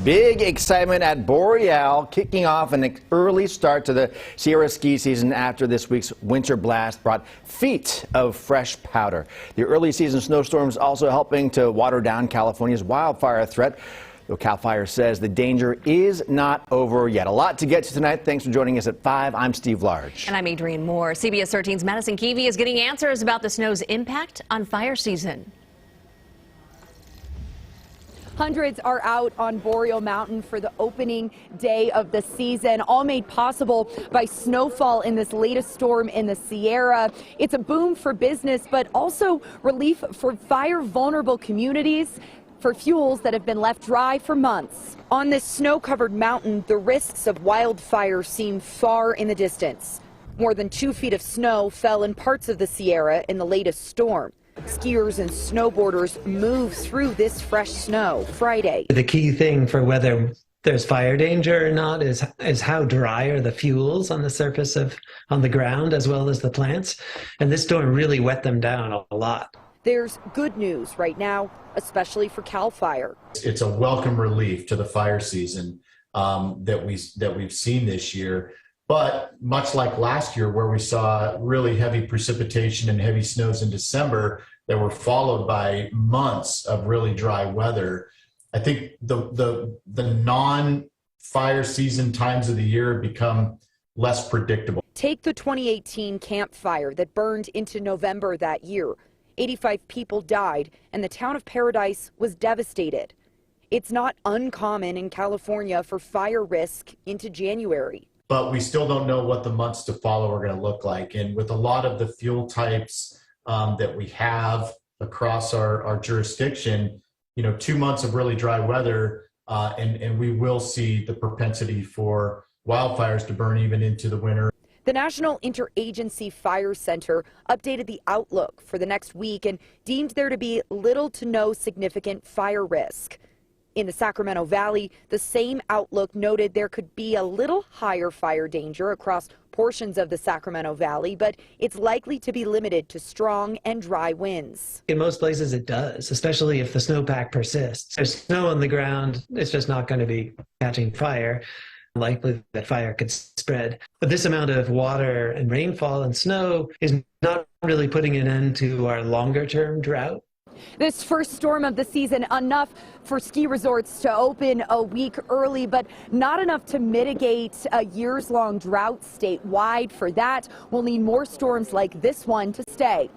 Big excitement at Boreal, kicking off an early start to the Sierra ski season after this week's winter blast brought feet of fresh powder. The early season snowstorms also helping to water down California's wildfire threat, though CAL FIRE says the danger is not over yet. A lot to get to tonight. Thanks for joining us at 5. I'm Steve Large. And I'm Adrienne Moore. CBS 13's Madison Keevy is getting answers about the snow's impact on fire season. Hundreds are out on Boreal Mountain for the opening day of the season, all made possible by snowfall in this latest storm in the Sierra. It's a boom for business, but also relief for fire-vulnerable communities, for fuels that have been left dry for months. On this snow-covered mountain, the risks of wildfire seem far in the distance. More than 2 feet of snow fell in parts of the Sierra in the latest storm. Skiers and snowboarders move through this fresh snow Friday. The key thing for whether there's fire danger or not is how dry are the fuels on the surface on the ground as well as the plants. And this storm really wet them down a lot. There's good news right now, especially for CAL FIRE. It's a welcome relief to the fire season that we've seen this year. But much like last year, where we saw really heavy precipitation and heavy snows in December that were followed by months of really dry weather, I think the non-fire season times of the year become less predictable. Take the 2018 Camp Fire that burned into November that year. 85 people died, and the town of Paradise was devastated. It's not uncommon in California for fire risk into January. But we still don't know what the months to follow are going to look like. And with a lot of the fuel types that we have across our jurisdiction, 2 months of really dry weather, and we will see the propensity for wildfires to burn even into the winter. The National Interagency Fire Center updated the outlook for the next week and deemed there to be little to no significant fire risk. In the Sacramento Valley, the same outlook noted there could be a little higher fire danger across portions of the Sacramento Valley, but it's likely to be limited to strong and dry winds. In most places it does, especially if the snowpack persists. There's snow on the ground, it's just not going to be catching fire. Likely that fire could spread. But this amount of water and rainfall and snow is not really putting an end to our longer-term drought. This first storm of the season, enough for ski resorts to open a week early, but not enough to mitigate a years-long drought statewide. For that, we'll need more storms like this one to stay.